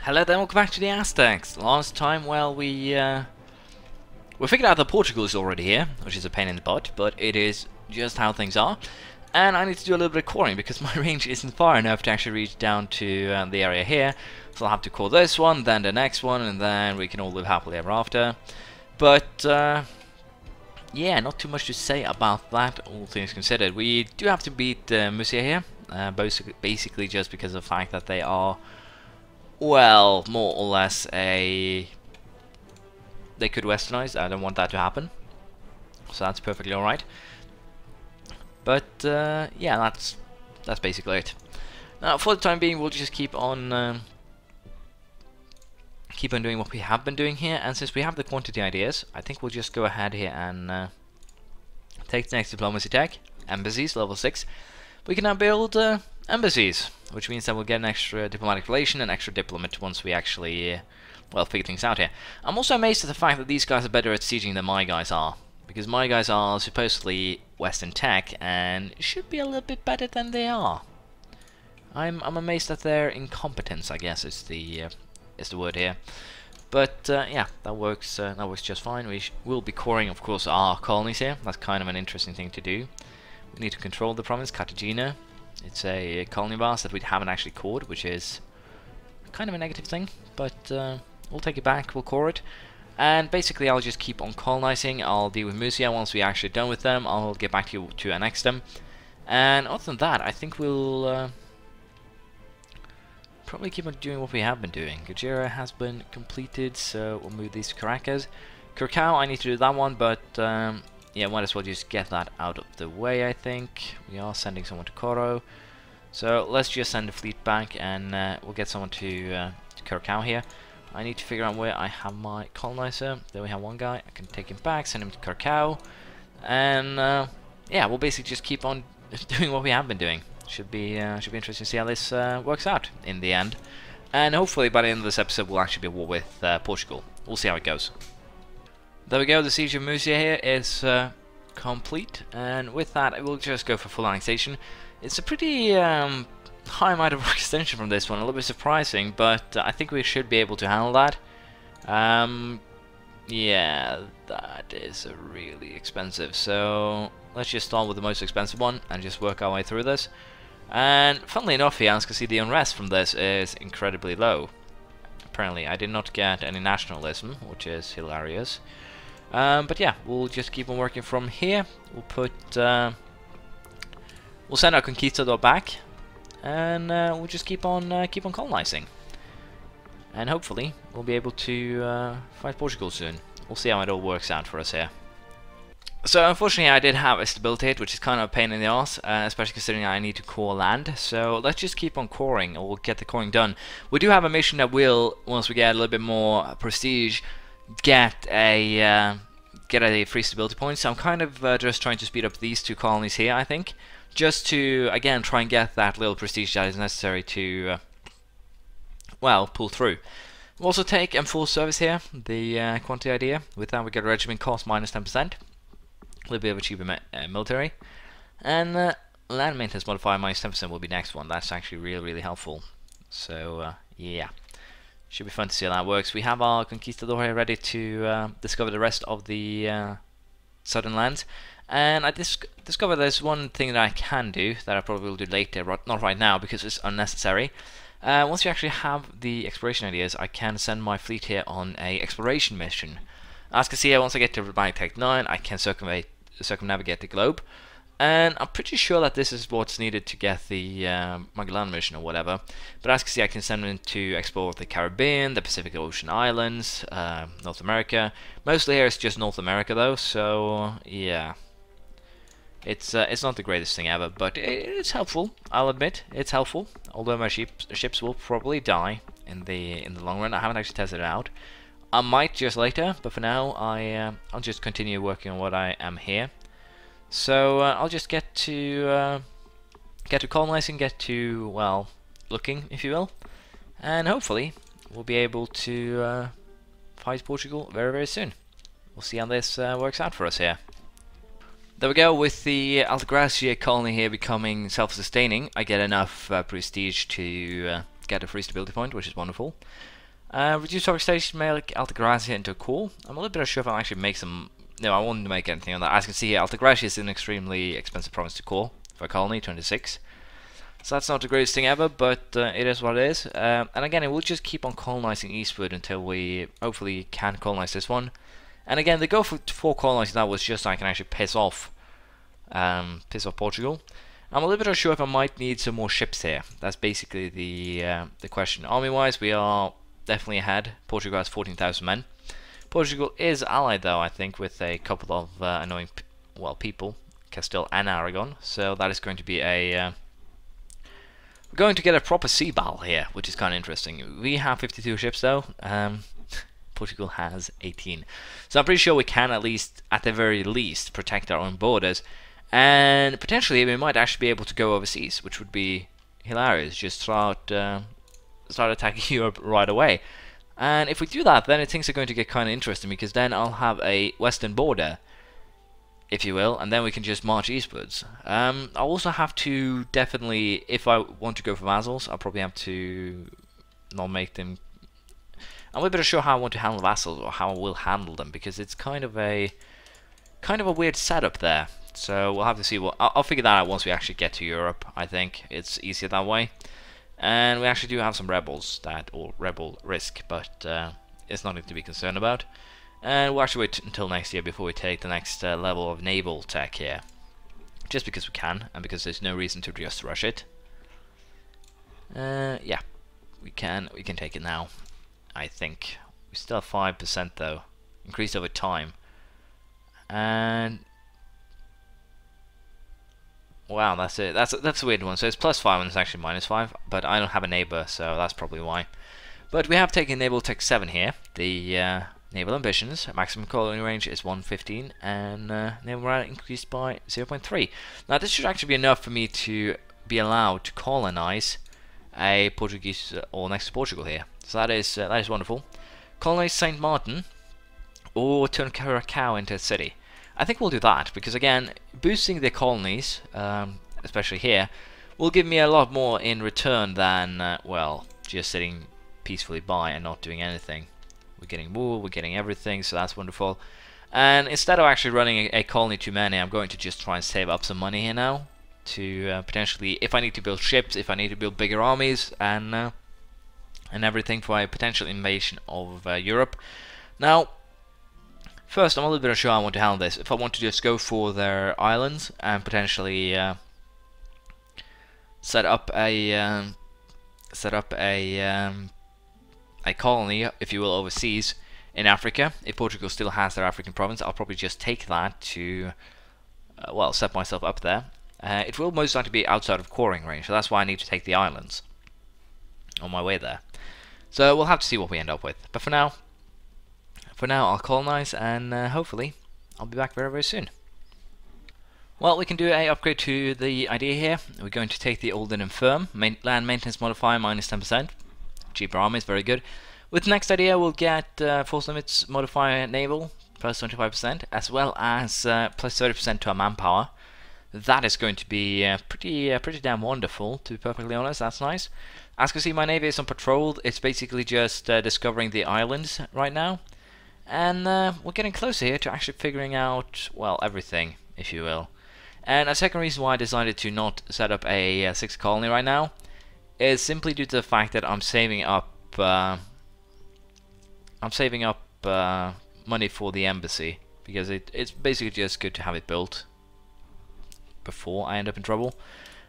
Hello there, welcome back to the Aztecs. Last time, well, we figured out that Portugal is already here, which is a pain in the butt, but it is just how things are. And I need to do a little bit of coring because my range isn't far enough to actually reach down to the area here. So I'll have to core this one, then the next one, and then we can all live happily ever after. But yeah, not too much to say about that, all things considered. We do have to beat Musia here, basically just because of the fact that they are, well, more or less they could westernize. I don't want that to happen, so that's perfectly alright. But yeah, that's basically it. Now, for the time being, we'll just keep on doing what we have been doing here. And since we have the quantity ideas, I think we'll just go ahead here and take the next diplomacy tech, embassies, level 6. We can now build embassies, which means that we'll get an extra diplomatic relation and extra diplomat once we actually, well, figure things out here. I'm also amazed at the fact that these guys are better at sieging than my guys are, because my guys are supposedly Western tech and should be a little bit better than they are. I'm amazed at their incompetence, I guess is the word here. But yeah, that works just fine. We'll be coring, of course, our colonies here. That's kind of an interesting thing to do. We need to control the province, Cartagena. It's a colony base that we haven't actually cored, which is kind of a negative thing, but we'll take it back, we'll core it. And basically I'll just keep on colonizing. I'll deal with Musia. Once we're actually done with them, I'll get back to you to annex them. And other than that, I think we'll probably keep on doing what we have been doing. Gajera has been completed, so we'll move these to Caracas. Curacao, I need to do that one, but yeah, might as well just get that out of the way, I think. We are sending someone to Coro. So let's just send the fleet back and we'll get someone to Curacao here. I need to figure out where I have my colonizer. There we have one guy. I can take him back, send him to Curacao. And yeah, we'll basically just keep on doing what we have been doing. Should be interesting to see how this works out in the end. And hopefully by the end of this episode we'll actually be at war with Portugal. We'll see how it goes. There we go, the siege of Musia here is complete, and with that I will just go for full annexation. It's a pretty high amount of extension from this one, a little bit surprising, but I think we should be able to handle that. Yeah, that is really expensive, so let's just start with the most expensive one and just work our way through this. And funnily enough here, as you can see, the unrest from this is incredibly low. Apparently I did not get any nationalism, which is hilarious. But yeah, we'll just keep on working from here. We'll put, we'll send our conquistador back, and we'll just keep on colonizing. And hopefully we'll be able to fight Portugal soon. We'll see how it all works out for us here. So unfortunately I did have a stability hit, which is kind of a pain in the ass, especially considering I need to core land. So let's just keep on coring, or we'll get the coring done. We do have a mission that will, once we get a little bit more prestige, get a free stability point. So I'm kind of just trying to speed up these two colonies here, I think, just to again try and get that little prestige that is necessary to well, pull through. We'll also take M4 service here, the quantity idea. With that we get a regiment cost minus 10%, a little bit of a cheaper military, and land maintenance modifier minus 10% will be next one. That's actually really helpful. So yeah, should be fun to see how that works. We have our conquistador here ready to discover the rest of the southern lands, and I discovered there's one thing that I can do that I probably will do later, not right now because it's unnecessary. Once we actually have the exploration ideas, I can send my fleet here on a exploration mission. As you can see here, once I get to Remake Tech 9, I can circumnavigate the globe. And I'm pretty sure that this is what's needed to get the Magellan mission or whatever. But as you can see, I can send them to explore the Caribbean, the Pacific Ocean Islands, North America. Mostly here it's just North America though, so yeah. It's not the greatest thing ever, but it's helpful, I'll admit. It's helpful, although my ships will probably die in the long run. I haven't actually tested it out. I might just later, but for now I'll just continue working on what I am here. So I'll just get to colonizing, get to, well, looking, if you will, and hopefully we'll be able to fight Portugal very soon. We'll see how this works out for us here. There we go, with the Altagracia colony here becoming self-sustaining, I get enough prestige to get a free stability point, which is wonderful. Reduce oxidation, make Altagracia into coal. I'm a little bit unsure if I'll actually make some. No, I won't make anything on that. As you can see here, Altagracia is an extremely expensive province to coal for a colony, 26. So that's not the greatest thing ever, but it is what it is. And again, it will just keep on colonizing eastward until we hopefully can colonize this one. And again, the goal for colonizing that was just so I can actually piss off Portugal. I'm a little bit unsure if I might need some more ships here. That's basically the question. Army-wise, we are definitely ahead. Portugal has 14,000 men. Portugal is allied, though, I think, with a couple of annoying, people, Castile and Aragon. So that is going to be a we're going to get a proper sea battle here, which is kind of interesting. We have 52 ships, though. Portugal has 18. So I'm pretty sure we can at the very least, protect our own borders. And potentially we might actually be able to go overseas, which would be hilarious. Just start attacking Europe right away. And if we do that, then things are going to get kind of interesting, because then I'll have a western border, if you will, and then we can just march eastwards. I'll also have to definitely, if I want to go for vassals, I'll probably have to not make them. I'm a bit unsure how I want to handle vassals, or how I will handle them, because it's kind of a weird setup there. So we'll have to see. I'll figure that out once we actually get to Europe. I think it's easier that way. And we actually do have some rebels or rebel risk, but it's nothing to be concerned about. And we'll actually wait until next year before we take the next level of naval tech here, just because we can, and because there's no reason to just rush it. Yeah, we can take it now. I think we still have 5% though, increased over time. And wow, that's it. That's a weird one. So it's +5 and it's actually -5, but I don't have a neighbor, so that's probably why. But we have taken naval tech 7 here. The naval ambitions, maximum colony range is 115, and naval morale increased by 0.3. Now this should actually be enough for me to be allowed to colonize a Portuguese or next to Portugal here. So that is wonderful. Colonize Saint Martin or turn Curacao into a city. I think we'll do that, because again, boosting the colonies, especially here, will give me a lot more in return than just sitting peacefully by and not doing anything. We're getting wool, we're getting everything, so that's wonderful. And instead of actually running a colony too many, I'm going to just try and save up some money here now to potentially, if I need to build ships, if I need to build bigger armies, and everything for a potential invasion of Europe. Now, first, I'm a little bit unsure how I want to handle this. If I want to just go for their islands and potentially set up a colony, if you will, overseas in Africa. If Portugal still has their African province, I'll probably just take that to, set myself up there. It will most likely be outside of coring range, so that's why I need to take the islands on my way there. So we'll have to see what we end up with. But for now, I'll colonize, and hopefully I'll be back very, very soon. Well, we can do a upgrade to the idea here. We're going to take the old and infirm, land maintenance modifier -10%. Cheaper armies, very good. With the next idea, we'll get force limits modifier naval, +25%, as well as +30% to our manpower. That is going to be pretty damn wonderful, to be perfectly honest. That's nice. As you can see, my navy is on patrol. It's basically just discovering the islands right now. And we're getting closer here to actually figuring out, everything, if you will. And a second reason why I decided to not set up a 6th colony right now is simply due to the fact that I'm saving up money for the embassy, because it's basically just good to have it built before I end up in trouble.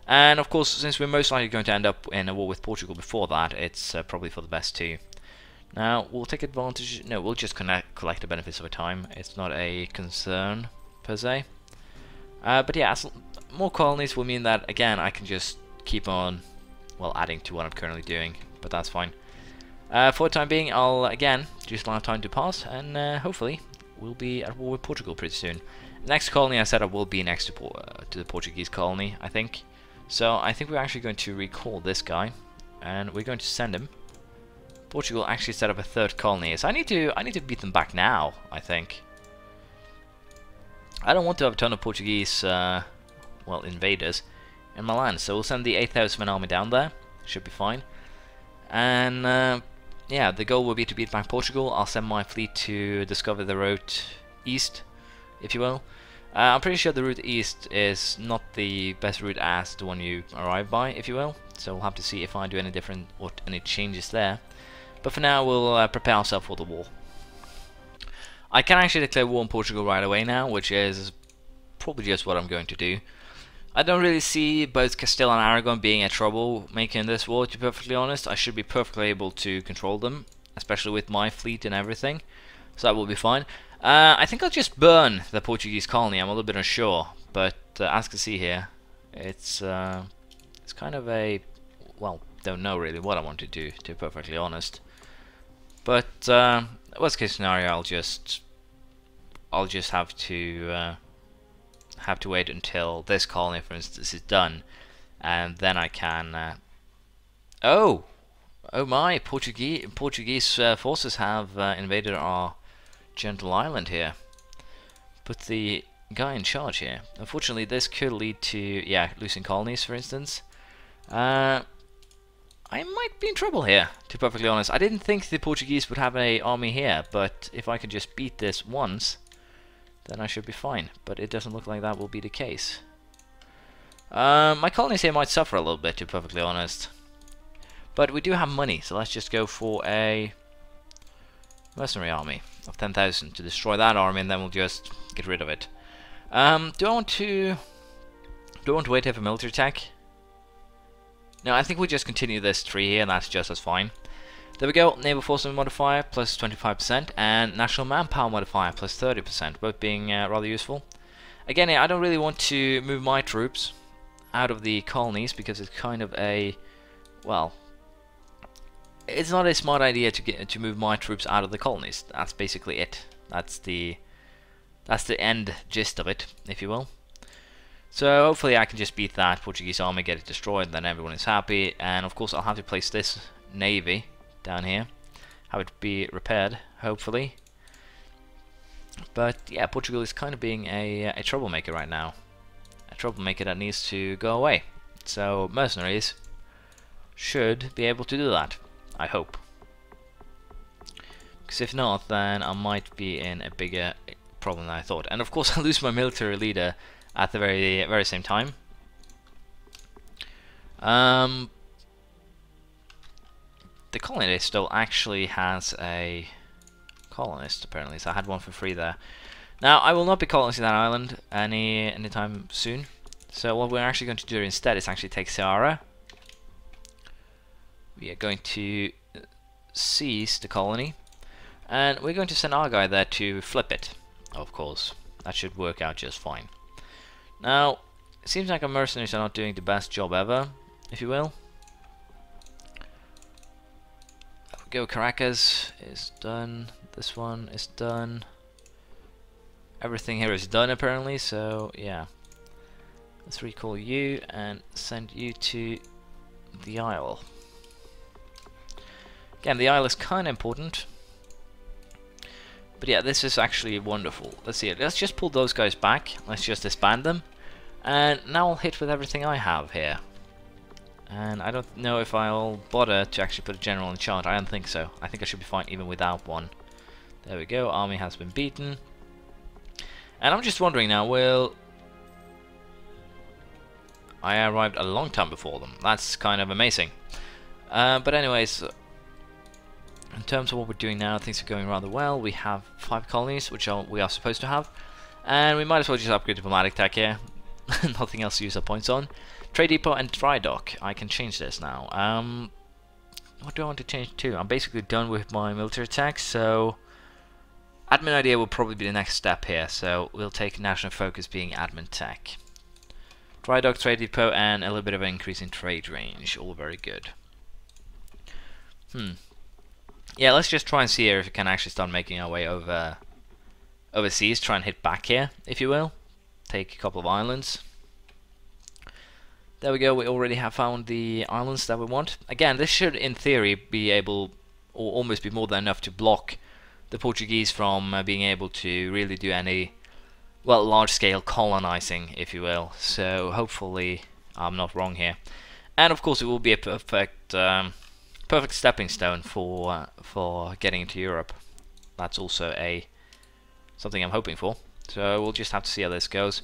And of course, since we're most likely going to end up in a war with Portugal before that, it's probably for the best too. Now, we'll take advantage. No, we'll just collect the benefits over time. It's not a concern per se. But yeah, more colonies will mean that, again, I can just keep on, adding to what I'm currently doing. But that's fine. For the time being, I'll, again, just allow time to pass, and hopefully we'll be at war with Portugal pretty soon. Next colony I set up will be next to the Portuguese colony, I think. So I think we're actually going to recall this guy, and we're going to send him. Portugal actually set up a 3rd colony, so I need to beat them back now, I think. I don't want to have a ton of Portuguese, invaders in my land, so we'll send the 8,000 man army down there. Should be fine. And yeah, the goal will be to beat back Portugal. I'll send my fleet to discover the route east, if you will. I'm pretty sure the route east is not the best route as the one you arrive by, if you will. So we'll have to see if I do any different or any changes there. But for now, we'll prepare ourselves for the war. I can actually declare war on Portugal right away now, which is probably just what I'm going to do. I don't really see both Castile and Aragon being a troublemaker in this war, to be perfectly honest. I should be perfectly able to control them, especially with my fleet and everything. So that will be fine. I think I'll just burn the Portuguese colony. I'm a little bit unsure, but as you can see here, it's kind of a, well, don't know really what I want to do, to be perfectly honest. But worst case scenario, I'll just have to wait until this colony, for instance, is done, and then I can. Oh my! Portuguese forces have invaded our gentle island here. Put the guy in charge here. Unfortunately, this could lead to losing colonies, for instance. I might be in trouble here, to be perfectly honest. I didn't think the Portuguese would have an army here, but if I can just beat this once, then I should be fine. But it doesn't look like that will be the case. My colonies here might suffer a little bit, to be perfectly honest. But we do have money, so let's just go for a mercenary army of 10,000 to destroy that army, and then we'll just get rid of it. Do I want to wait here for military attack? No, I think we just continue this tree here, and that's just as fine. There we go, naval force modifier plus 25%, and national manpower modifier plus 30%, both being rather useful. Again, I don't really want to move my troops out of the colonies, because it's kind of a, well, it's not a smart idea to move my troops out of the colonies. That's basically it. That's the end gist of it, if you will. So hopefully I can just beat that Portuguese army, get it destroyed, and then everyone is happy. And of course I'll have to place this navy down here, have it be repaired, hopefully. But yeah, Portugal is kind of being a troublemaker right now. A troublemaker that needs to go away. So mercenaries should be able to do that, I hope. Because if not, then I might be in a bigger problem than I thought. And of course I lose my military leader at the very same time. The colony still actually has a colonist, apparently, so I had one for free there. Now, I will not be colonizing that island anytime soon. So what we're actually going to do instead is actually take Ceará. We are going to seize the colony, and we're going to send our guy there to flip it, of course. That should work out just fine. Now, it seems like our mercenaries are not doing the best job ever, if you will. There we go, Caracas is done, this one is done. Everything here is done apparently, so yeah. Let's recall you and send you to the Isle. Again, the Isle is kind of important. But yeah, this is actually wonderful. Let's see it. Let's just pull those guys back. Let's just disband them. And now I'll hit with everything I have here. And I don't know if I'll bother to actually put a general in charge. I don't think so. I think I should be fine even without one. There we go. Army has been beaten. And I'm just wondering now, will... I arrived a long time before them. That's kind of amazing. But anyways... in terms of what we're doing now, things are going rather well. We have 5 colonies, which we are supposed to have. And we might as well just upgrade diplomatic tech here. Nothing else to use our points on. Trade depot and dry dock. I can change this now. What do I want to change to? I'm basically done with my military attacks, so... admin idea will probably be the next step here, so we'll take national focus being admin tech. Dry dock, trade depot, and a little bit of an increase in trade range. All very good. Yeah, let's just try and see here if we can actually start making our way overseas. Try and hit back here, if you will. Take a couple of islands. There we go, we already have found the islands that we want. Again, this should, in theory, be able, or almost be more than enough to block the Portuguese from being able to really do any, well, large-scale colonizing, if you will. So, hopefully, I'm not wrong here. And, of course, it will be a perfect perfect stepping stone for getting into Europe. That's also something I'm hoping for. So we'll just have to see how this goes.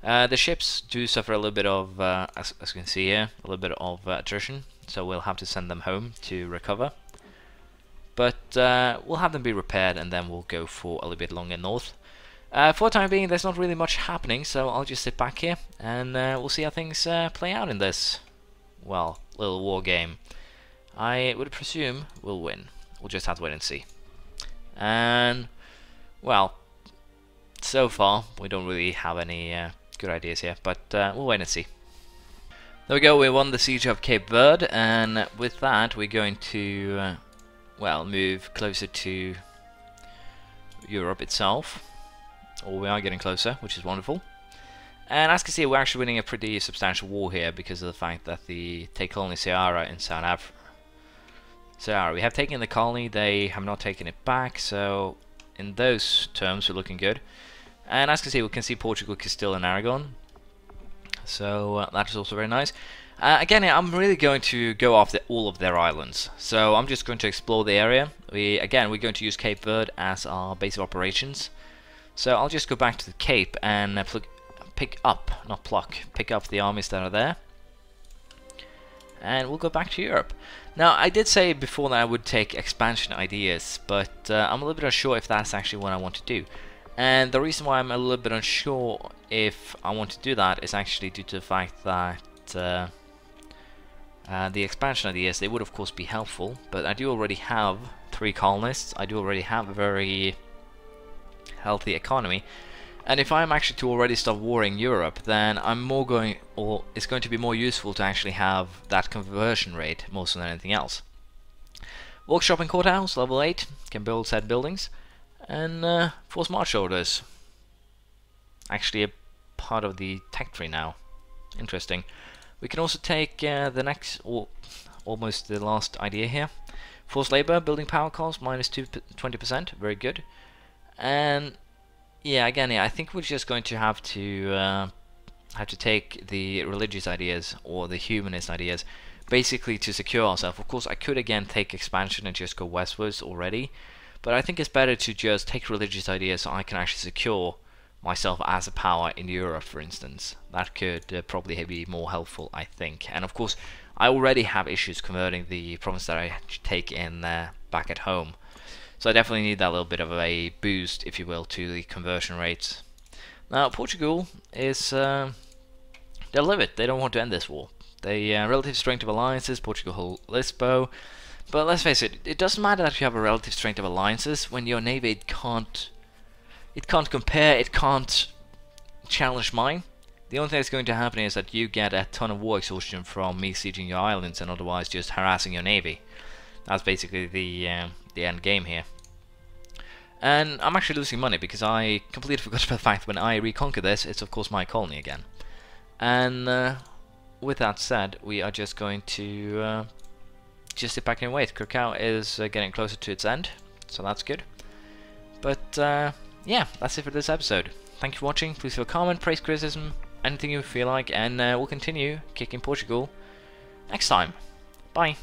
The ships do suffer a little bit of, as you can see here, a little bit of attrition. So we'll have to send them home to recover. But we'll have them be repaired, and then we'll go for a little bit longer north. For the time being, there's not really much happening, so I'll just sit back here, and we'll see how things play out in this, well, little war game. I would presume we'll win. We'll just have to wait and see. And, well, so far, we don't really have any good ideas here, but we'll wait and see. There we go, we won the siege of Cape Verde, and with that, we're going to, well, move closer to Europe itself. Or we are getting closer, which is wonderful. And as you can see, we're actually winning a pretty substantial war here because of the fact that they take Colony Ceará in South Africa. Ceará, we have taken the colony, they have not taken it back, so in those terms we're looking good. And as you can see Portugal, Castile and Aragon. So that is also very nice. Again, I'm really going to go after all of their islands. So I'm just going to explore the area. We're going to use Cape Verde as our base of operations. So I'll just go back to the Cape and pick up the armies that are there. And we'll go back to Europe. Now, I did say before that I would take expansion ideas, but I'm a little bit unsure if that's actually what I want to do. And the reason why I'm a little bit unsure if I want to do that is actually due to the fact that the expansion ideas, they would of course be helpful, but I do already have 3 colonists, I do already have a very healthy economy, and if I'm actually to already start warring Europe, then it's going to be more useful to actually have that conversion rate more so than anything else. Workshop and courthouse, level 8, can build said buildings, and force march orders. Actually a part of the tech tree now. Interesting. We can also take the next, or almost the last idea here. Forced labor, building power cost, minus 20%, very good. And yeah, again, I think we're just going to have to take the religious ideas or the humanist ideas, basically to secure ourselves. Of course, I could again take expansion and just go westwards already, but I think it's better to just take religious ideas so I can actually secure myself as a power in Europe, for instance. That could probably be more helpful, I think. And of course, I already have issues converting the province that I take in back at home. So I definitely need that little bit of a boost, if you will, to the conversion rates. Now, Portugal is... they're livid. They don't want to end this war. The relative strength of alliances, Portugal hold Lisbon. But let's face it, it doesn't matter that you have a relative strength of alliances when your navy can't compare, it can't challenge mine. The only thing that's going to happen is that you get a ton of war exhaustion from me sieging your islands and otherwise just harassing your navy. That's basically the end game here. And I'm actually losing money because I completely forgot about the fact that when I reconquer this, it's of course my colony again. And with that said, we are just going to just sit back and wait. Krakow is getting closer to its end, so that's good. But yeah, that's it for this episode. Thank you for watching. Please leave a comment, praise, criticism, anything you feel like, and we'll continue kicking Portugal next time. Bye.